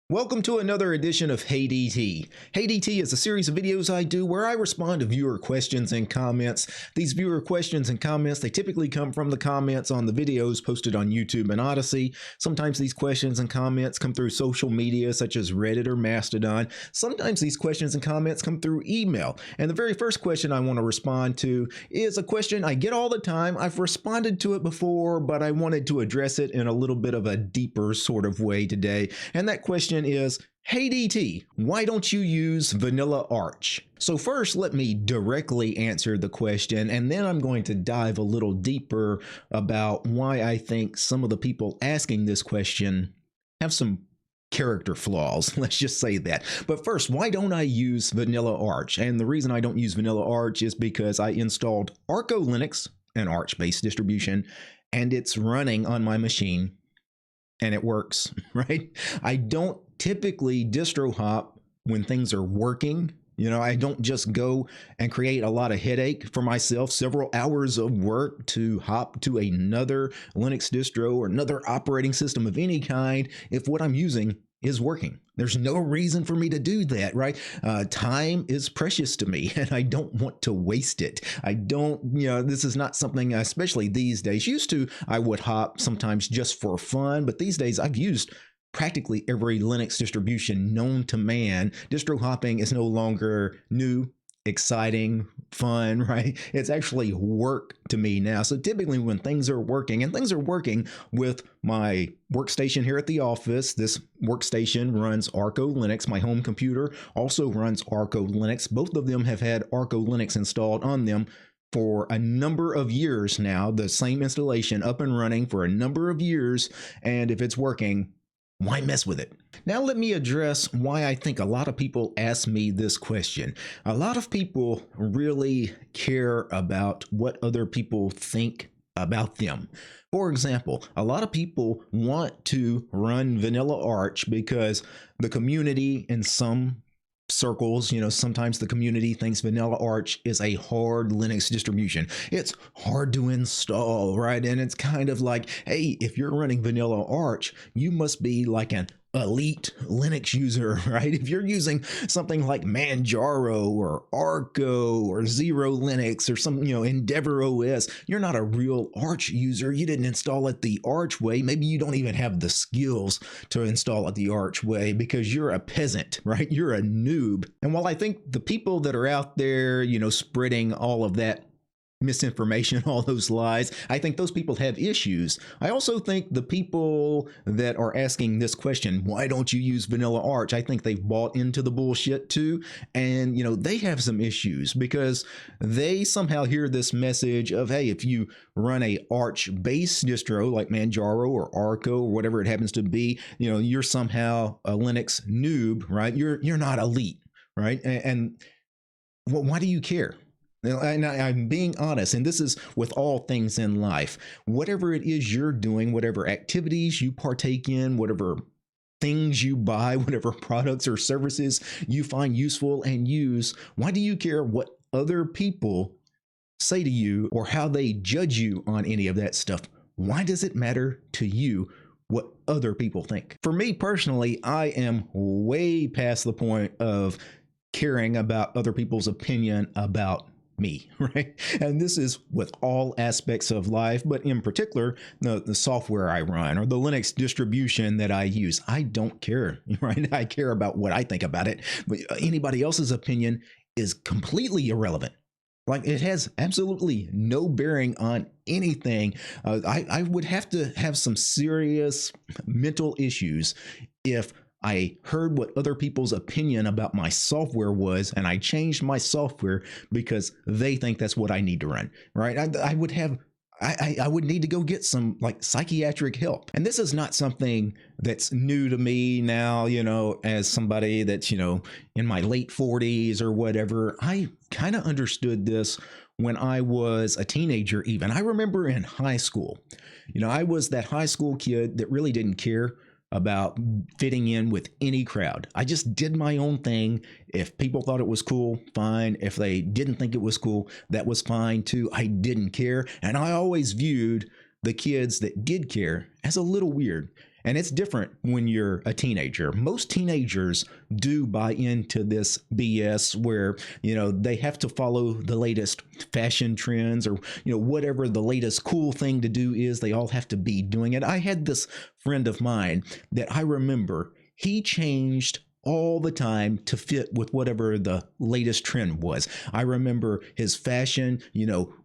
Welcome to another edition of Hey DT. Hey DT is a series of videos I do where I respond to viewer questions and comments. These viewer questions and comments, they typically come from the comments on the videos posted on YouTube and Odysee. Sometimes these questions and comments come through social media such as Reddit or Mastodon. Sometimes these questions and comments come through email. And the very first question I want to respond to is a question I get all the time. I've responded to it before, but I wanted to address it in a little bit of a deeper sort of way today. And that question is, hey DT, why don't you use Vanilla Arch? So first, let me directly answer the question, and then I'm going to dive a little deeper about why I think some of the people asking this question have some character flaws. Let's just say that. But first, why don't I use Vanilla Arch? And the reason I don't use Vanilla Arch is because I installed Arco Linux, an Arch-based distribution, and it's running on my machine. And it works, right? I don't typically distro hop when things are working. You know, I don't just go and create a lot of headache for myself, several hours of work to hop to another Linux distro or another operating system of any kind if what I'm using is working. There's no reason for me to do that, right? Time is precious to me and I don't want to waste it. I don't, this is not something, especially these days. Used to, I would hop sometimes just for fun, but these days I've used practically every Linux distribution known to man. Distro hopping is no longer new, exciting, fun, right? It's actually work to me now. So typically when things are working, and things are working with my workstation here at the office, this workstation runs Arco Linux. My home computer also runs Arco Linux. Both of them have had Arco Linux installed on them for a number of years now, the same installation up and running for a number of years. And if it's working, why mess with it? Now let me address why I think a lot of people ask me this question. A lot of people really care about what other people think about them. For example, a lot of people want to run Vanilla Arch because the community in some circles, sometimes the community thinks Vanilla Arch is a hard Linux distribution. It's hard to install, right? And it's kind of like, hey, if you're running Vanilla Arch, you must be like an elite Linux user, right? If you're using something like Manjaro or Arco or Zero Linux or some, Endeavor OS, you're not a real Arch user. You didn't install it the Arch way. Maybe you don't even have the skills to install it the Arch way because you're a peasant, right? You're a noob. And while I think the people that are out there, spreading all of that misinformation, all those lies, I think those people have issues. I also think the people that are asking this question, why don't you use Vanilla Arch? I think they've bought into the bullshit too. And, they have some issues because they somehow hear this message of, hey, if you run a Arch based distro like Manjaro or Arco or whatever it happens to be, you're somehow a Linux noob, right? You're not elite, right? And well, why do you care? And I'm being honest, and this is with all things in life. Whatever it is you're doing, whatever activities you partake in, whatever things you buy, whatever products or services you find useful and use, why do you care what other people say to you or how they judge you on any of that stuff? Why does it matter to you what other people think? For me personally, I am way past the point of caring about other people's opinion about me, right? And this is with all aspects of life, but in particular, the software I run or the Linux distribution that I use. I don't care, right? I care about what I think about it, but anybody else's opinion is completely irrelevant. Like it has absolutely no bearing on anything. I would have to have some serious mental issues if I heard what other people's opinion about my software was, and I changed my software because they think that's what I need to run, right? I would need to go get some like psychiatric help. And this is not something that's new to me now, as somebody that's, in my late 40s or whatever. I kind of understood this when I was a teenager even. I remember in high school, I was that high school kid that really didn't care about fitting in with any crowd. I just did my own thing. If people thought it was cool, fine. If they didn't think it was cool, that was fine too. I didn't care. And I always viewed the kids that did care as a little weird. And it's different when you're a teenager. Most teenagers do buy into this BS where, they have to follow the latest fashion trends or, whatever the latest cool thing to do is, they all have to be doing it. I had this friend of mine that I remember, he changed all the time to fit with whatever the latest trend was. I remember his fashion,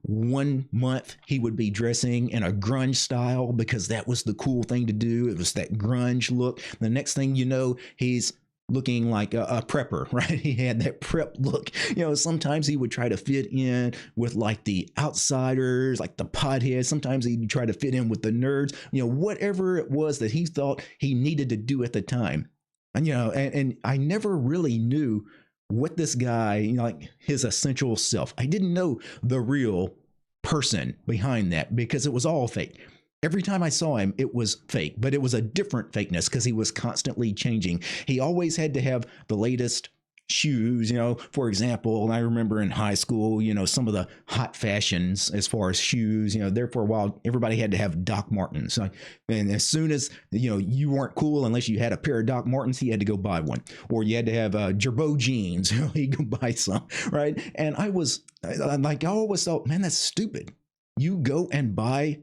1 month he would be dressing in a grunge style because that was the cool thing to do. It was that grunge look. The next thing you know, he's looking like a prepper, right? He had that prep look. Sometimes he would try to fit in with like the outsiders, like the potheads. Sometimes he'd try to fit in with the nerds, whatever it was that he thought he needed to do at the time. And, and I never really knew what this guy, like his essential self. I didn't know the real person behind that because it was all fake. Every time I saw him, it was fake, but it was a different fakeness because he was constantly changing. He always had to have the latest shoes, for example. And I remember in high school, some of the hot fashions as far as shoes, there for a while, everybody had to have Doc Martens. And as soon as, you weren't cool unless you had a pair of Doc Martens, he had to go buy one. Or you had to have Gerbeau jeans, he'd go buy some, right? And I always thought, man, that's stupid. You go and buy,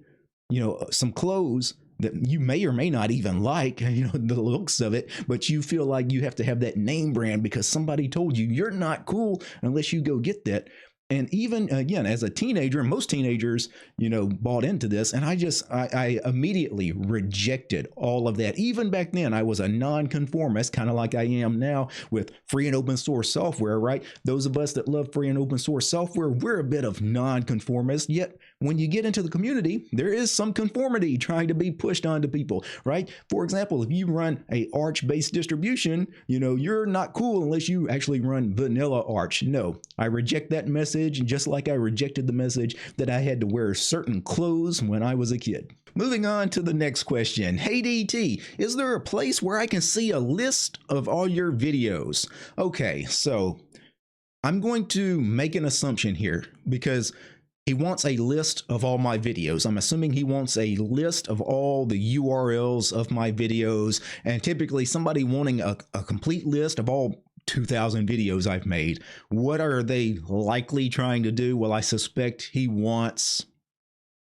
some clothes that you may or may not even like, the looks of it, but you feel like you have to have that name brand because somebody told you you're not cool unless you go get that. And even again, as a teenager, and most teenagers, bought into this. And I immediately rejected all of that. Even back then, I was a nonconformist, kind of like I am now with free and open source software, right? Those of us that love free and open source software, we're a bit of nonconformist. Yet when you get into the community, there is some conformity trying to be pushed onto people, right? For example, if you run a Arch-based distribution, you're not cool unless you actually run vanilla Arch. No, I reject that message. And just like I rejected the message that I had to wear certain clothes when I was a kid. Moving on to the next question. Hey DT, is there a place where I can see a list of all your videos? Okay, so I'm going to make an assumption here because he wants a list of all my videos. I'm assuming he wants a list of all the URLs of my videos, and typically somebody wanting a complete list of all 2,000 videos I've made. What are they likely trying to do? Well, I suspect he wants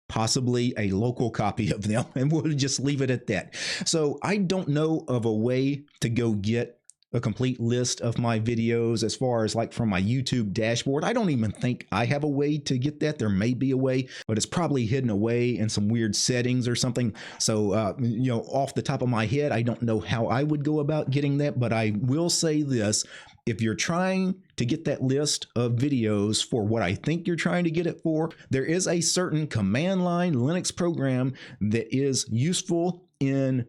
possibly a local copy of them, and we'll just leave it at that. So I don't know of a way to go get a complete list of my videos as far as like from my YouTube dashboard. I don't even think I have a way to get that. There may be a way, but it's probably hidden away in some weird settings or something. So, off the top of my head, I don't know how I would go about getting that, but I will say this. If you're trying to get that list of videos for what I think you're trying to get it for, there is a certain command line Linux program that is useful in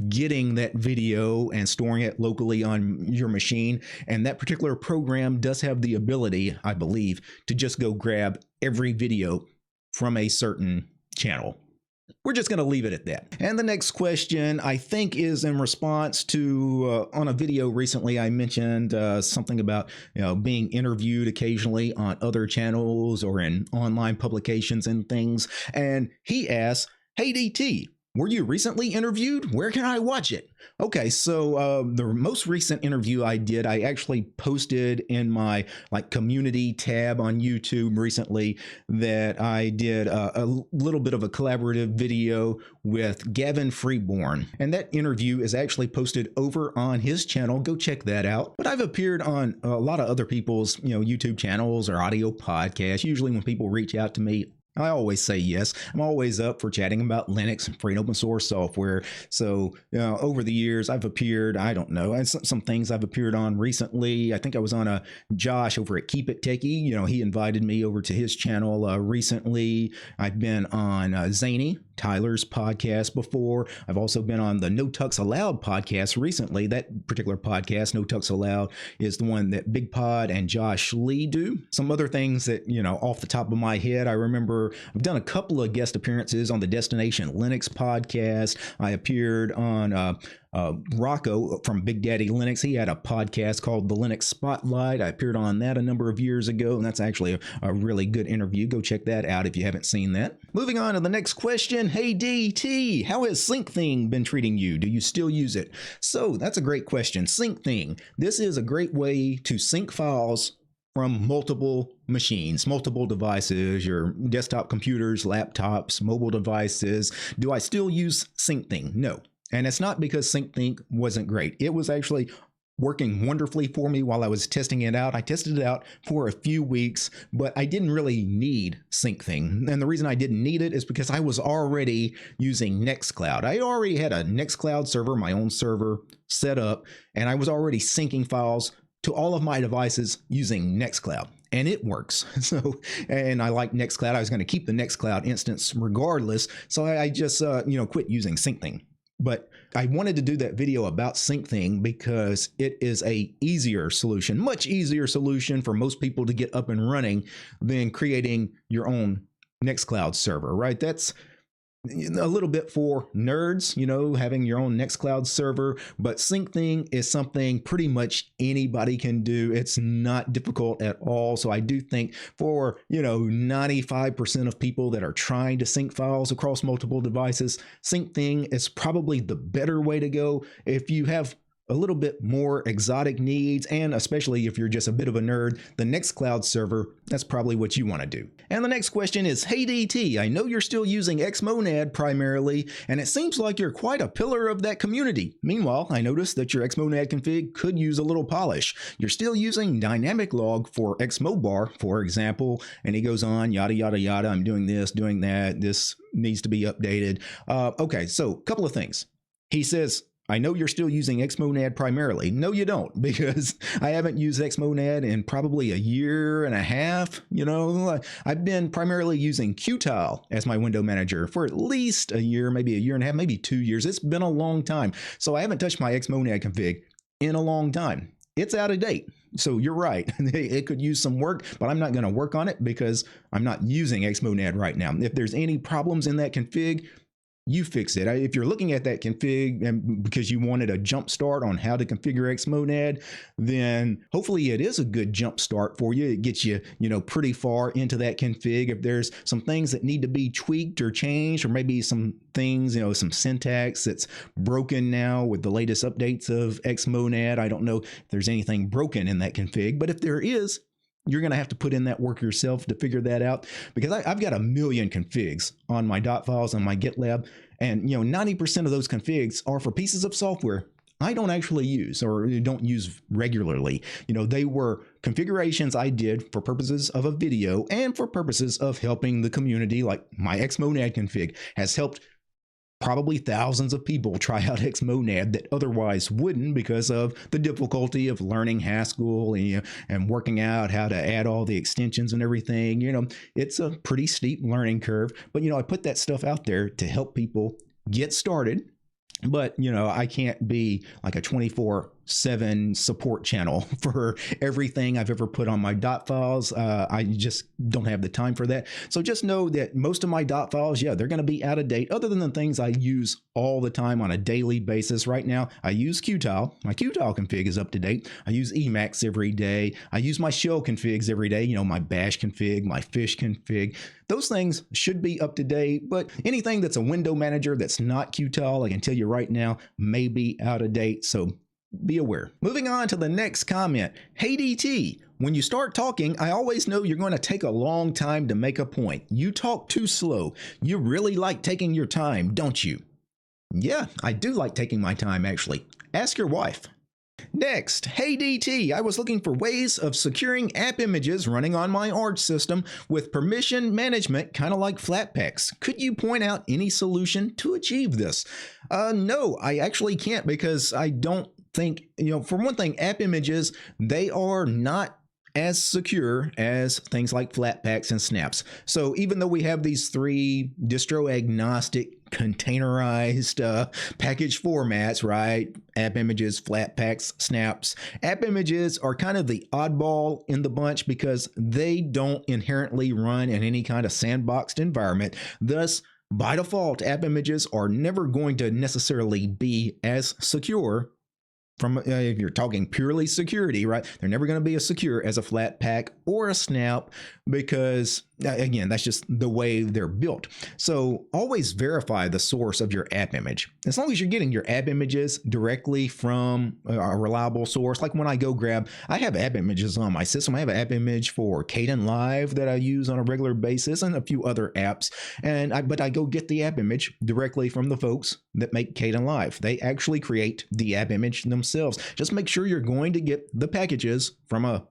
getting that video and storing it locally on your machine. And that particular program does have the ability, I believe, to just go grab every video from a certain channel. We're just going to leave it at that. And the next question, I think, is in response to on a video recently, I mentioned something about being interviewed occasionally on other channels or in online publications and things. And he asks, hey DT, were you recently interviewed? Where can I watch it? Okay, so the most recent interview I did, I actually posted in my community tab on YouTube recently that I did a little bit of a collaborative video with Gavin Freeborn. And that interview is actually posted over on his channel. Go check that out. But I've appeared on a lot of other people's YouTube channels or audio podcasts. Usually when people reach out to me, I always say yes. I'm always up for chatting about Linux and free and open source software. So over the years, I've appeared, I don't know, and some things I've appeared on recently. I think I was on Josh over at Keep It Techie. He invited me over to his channel recently. I've been on Zany, Tyler's podcast before. I've also been on the No Tucks Allowed podcast recently. That particular podcast, No Tucks Allowed, is the one that Big Pod and Josh Lee do. Some other things that, off the top of my head, I remember server. I've done a couple of guest appearances on the Destination Linux podcast. I appeared on Rocco from Big Daddy Linux. He had a podcast called The Linux Spotlight. I appeared on that a number of years ago, and that's actually a really good interview. Go check that out if you haven't seen that. Moving on to the next question. Hey DT, how has Syncthing been treating you? Do you still use it? So that's a great question. Syncthing. This is a great way to sync files from multiple machines, multiple devices, your desktop computers, laptops, mobile devices. Do I still use Syncthing? No. And it's not because Syncthing wasn't great. It was actually working wonderfully for me while I was testing it out. I tested it out for a few weeks, but I didn't really need Syncthing. And the reason I didn't need it is because I was already using Nextcloud. I already had a Nextcloud server, my own server set up, and I was already syncing files to all of my devices using Nextcloud. And it works. So, and I like Nextcloud. I was going to keep the Nextcloud instance regardless. So I just, quit using Syncthing. But I wanted to do that video about Syncthing because it is a easier solution, much easier solution for most people to get up and running than creating your own Nextcloud server, right? That's a little bit for nerds, having your own Nextcloud server, but Syncthing is something pretty much anybody can do. It's not difficult at all. So I do think for, 95% of people that are trying to sync files across multiple devices, Syncthing is probably the better way to go. If you have a little bit more exotic needs, and especially if you're just a bit of a nerd, the Nextcloud server, that's probably what you want to do. And the next question is, hey DT, I know you're still using Xmonad primarily, and it seems like you're quite a pillar of that community. Meanwhile, I noticed that your Xmonad config could use a little polish. You're still using dynamic log for Xmobar, for example, and he goes on, yada, yada, yada, I'm doing this, doing that, this needs to be updated. Okay, so a couple of things. He says, I know you're still using Xmonad primarily. No, you don't, because I haven't used Xmonad in probably a year and a half. I've been primarily using Qtile as my window manager for at least a year, maybe a year and a half, maybe 2 years. It's been a long time. So I haven't touched my Xmonad config in a long time. It's out of date. So you're right. It could use some work, but I'm not going to work on it because I'm not using Xmonad right now. If there's any problems in that config, you fix it. If you're looking at that config and because you wanted a jump start on how to configure Xmonad, then hopefully it is a good jump start for you. It gets you, pretty far into that config. If there's some things that need to be tweaked or changed, or maybe some things, some syntax that's broken now with the latest updates of Xmonad, I don't know if there's anything broken in that config, but if there is, you're going to have to put in that work yourself to figure that out, because I've got a million configs on my dot files on my GitLab, and 90% of those configs are for pieces of software I don't actually use or don't use regularly. They were configurations I did for purposes of a video and for purposes of helping the community. Like my Xmonad config has helped probably thousands of people try out Xmonad that otherwise wouldn't, because of the difficulty of learning Haskell and working out how to add all the extensions and everything. It's a pretty steep learning curve, but I put that stuff out there to help people get started. But, I can't be like a 24/7 support channel for everything I've ever put on my dot files. I just don't have the time for that. So just know that most of my dot files, they're going to be out of date, other than the things I use all the time on a daily basis. Right now, I use Qtile. My Qtile config is up to date. I use Emacs every day. I use my shell configs every day, my bash config, my fish config. Those things should be up to date, but anything that's a window manager that's not Qtile, I can tell you right now, may be out of date. So be aware. Moving on to the next comment. Hey DT, when you start talking, I always know you're going to take a long time to make a point. You talk too slow. You really like taking your time, don't you? Yeah, I do like taking my time, actually. Ask your wife. Next, hey DT, I was looking for ways of securing app images running on my Arch system with permission management, kind of like flatpaks. Could you point out any solution to achieve this? No, I actually can't, because I don't think, for one thing, app images, they are not as secure as things like flatpaks and snaps. So even though we have these three distro agnostic containerized package formats, right? App images, flatpaks, snaps. App images are kind of the oddball in the bunch because they don't inherently run in any kind of sandboxed environment. Thus, by default, app images are never going to necessarily be as secure from if you're talking purely security, right? They're never going to be as secure as a flatpak or a snap because, again, that's just the way they're built. So always verify the source of your app image. As long as you're getting your app images directly from a reliable source, like when I go grab, I have app images on my system. I have an app image for Kdenlive that I use on a regular basis and a few other apps. But I go get the app image directly from the folks that make Kdenlive. They actually create the app image themselves. Just make sure you're going to get the packages from a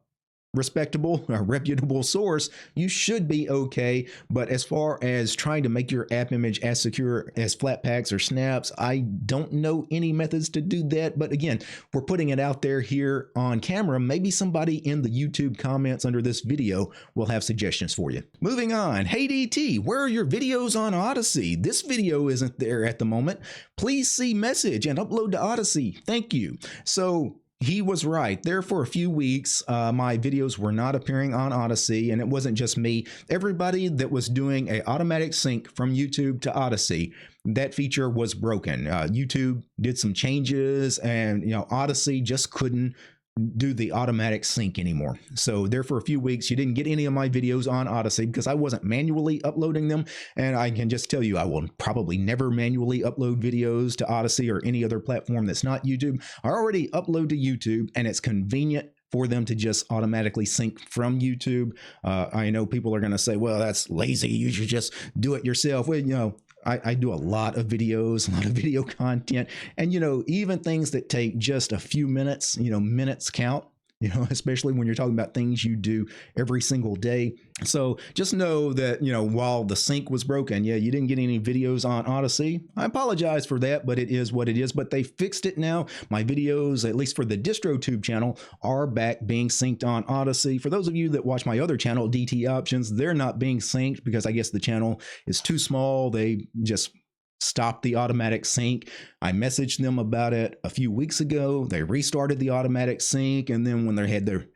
respectable, a reputable source. You should be okay. But as far as trying to make your app image as secure as flatpaks or snaps, I don't know any methods to do that. But again, we're putting it out there here on camera. Maybe somebody in the YouTube comments under this video will have suggestions for you. Moving on. Hey DT, where are your videos on Odysee? This video isn't there at the moment. Please see message and upload to Odysee. Thank you. So he was right. There for a few weeks, my videos were not appearing on Odysee, and it wasn't just me. Everybody that was doing a automatic sync from YouTube to Odysee, that feature was broken. YouTube did some changes, and Odysee just couldn't do the automatic sync anymore. So there for a few weeks, you didn't get any of my videos on Odysee because I wasn't manually uploading them. And I can just tell you, I will probably never manually upload videos to Odysee or any other platform that's not YouTube. I already upload to YouTube, and it's convenient for them to just automatically sync from YouTube. I know people are going to say, well, that's lazy. You should just do it yourself. Well, I do a lot of videos, a lot of video content, and even things that take just a few minutes, minutes count, especially when you're talking about things you do every single day. So just know that, while the sync was broken, yeah, you didn't get any videos on Odysee. I apologize for that, but it is what it is. But they fixed it now. My videos, at least for the DistroTube channel, are back being synced on Odysee. For those of you that watch my other channel, DT Options, they're not being synced because I guess the channel is too small. They just stopped the automatic sync. I messaged them about it a few weeks ago. They restarted the automatic sync, and then when they had their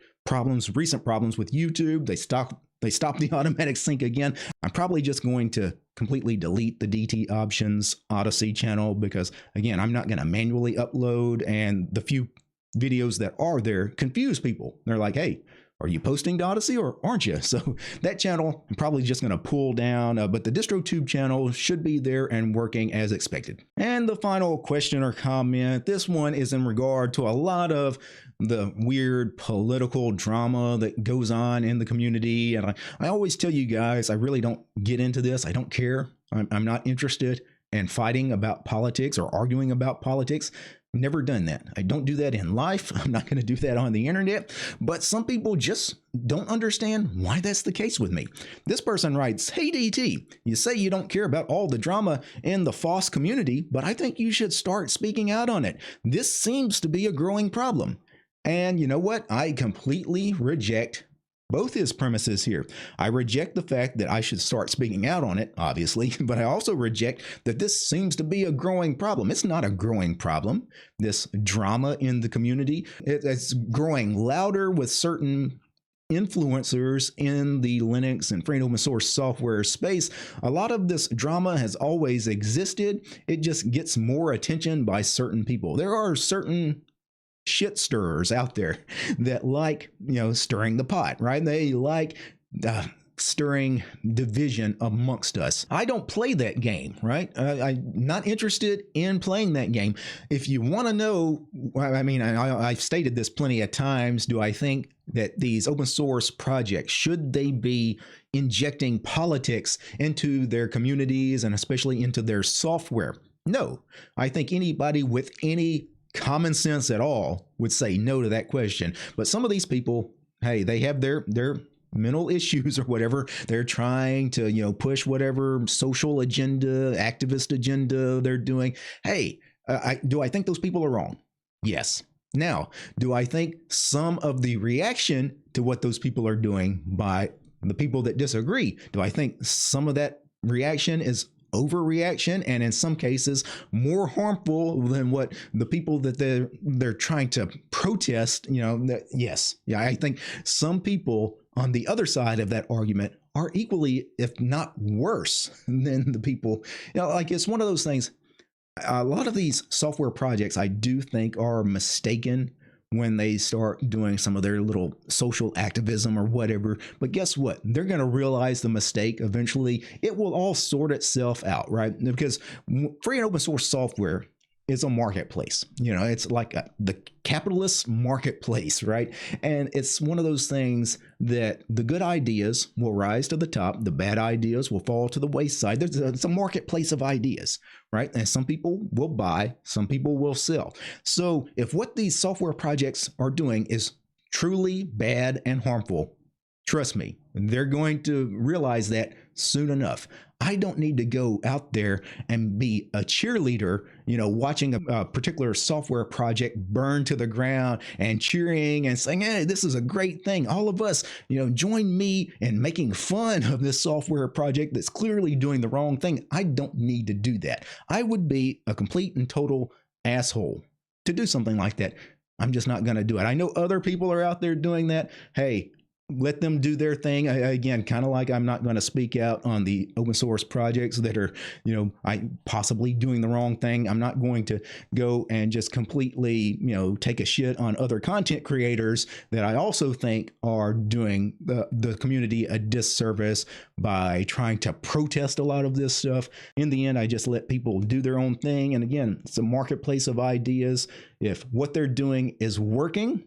recent problems with YouTube, they stopped the automatic sync again. I'm probably just going to completely delete the DT Options Odysee channel because, again, I'm not going to manually upload, and the few videos that are there confuse people. They're like, hey, are you posting to Odysee or aren't you? So that channel, I'm probably just going to pull down, but the DistroTube channel should be there and working as expected. And the final question or comment, this one is in regard to a lot of the weird political drama that goes on in the community. And I always tell you guys, I really don't get into this. I don't care. I'm not interested in fighting about politics or arguing about politics. Never done that. I don't do that in life. I'm not going to do that on the internet. But some people just don't understand why that's the case with me. This person writes, hey DT, you say you don't care about all the drama in the FOSS community, but I think you should start speaking out on it. This seems to be a growing problem. And you know what? I completely reject both his premises here. I reject the fact that I should start speaking out on it, obviously, but I also reject that this seems to be a growing problem. It's not a growing problem, this drama in the community. It's growing louder with certain influencers in the Linux and free and open source software space. A lot of this drama has always existed. It just gets more attention by certain people. There are certain shit stirrers out there that like, stirring the pot, right? They like stirring division amongst us. I don't play that game, right? I'm not interested in playing that game. If you want to know, I mean, I've stated this plenty of times. Do I think that these open source projects, should they be injecting politics into their communities and especially into their software? No. I think anybody with any common sense at all would say no to that question. But some of these people, hey, they have their mental issues or whatever. They're trying to, push whatever social agenda, activist agenda they're doing. Hey, do I think those people are wrong? Yes. Now, do I think some of the reaction to what those people are doing by the people that disagree, do I think some of that reaction is overreaction and in some cases more harmful than what the people that they're trying to protest, yes. Yeah, I think some people on the other side of that argument are equally, if not worse, than the people, like it's one of those things. A lot of these software projects I do think are mistaken when they start doing some of their little social activism or whatever. But guess what? They're going to realize the mistake eventually. It will all sort itself out, right? Because free and open source software is a marketplace. It's like the capitalist marketplace, right? And it's one of those things that the good ideas will rise to the top, the bad ideas will fall to the wayside. It's a marketplace of ideas, right? And some people will buy, some people will sell. So if what these software projects are doing is truly bad and harmful, trust me, they're going to realize that soon enough. I don't need to go out there and be a cheerleader, watching a particular software project burn to the ground and cheering and saying, hey, this is a great thing. All of us, join me in making fun of this software project that's clearly doing the wrong thing. I don't need to do that. I would be a complete and total asshole to do something like that. I'm just not going to do it. I know other people are out there doing that. Hey, let them do their thing. Again, kind of like I'm not going to speak out on the open source projects that are, possibly doing the wrong thing. I'm not going to go and just completely, take a shit on other content creators that I also think are doing the community a disservice by trying to protest a lot of this stuff. In the end, I just let people do their own thing. And again, it's a marketplace of ideas. If what they're doing is working,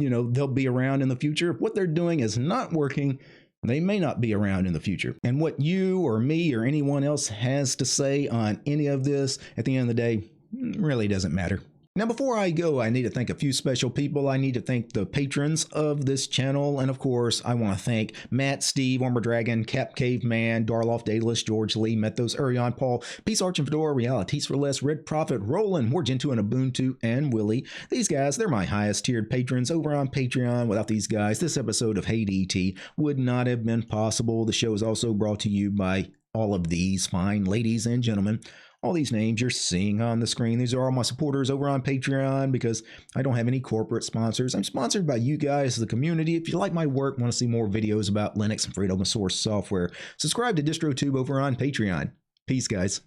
they'll be around in the future. If what they're doing is not working, they may not be around in the future. And what you or me or anyone else has to say on any of this, at the end of the day, really doesn't matter. Now, before I go, I need to thank a few special people. I need to thank the patrons of this channel. And of course, I want to thank Matt, Steve, Armor Dragon, Cap Caveman, Darloff, Daedalus, George Lee, Methos, Arion, Paul, Peace Arch and Fedora, Realities for Less, Red Prophet, Roland, More Gentoo and Ubuntu, and Willie. These guys, they're my highest tiered patrons over on Patreon. Without these guys, this episode of Hey DT would not have been possible. The show is also brought to you by all of these fine ladies and gentlemen. All these names you're seeing on the screen, these are all my supporters over on Patreon because I don't have any corporate sponsors. I'm sponsored by you guys, the community. If you like my work, want to see more videos about Linux and free and open source software, subscribe to DistroTube over on Patreon. Peace, guys.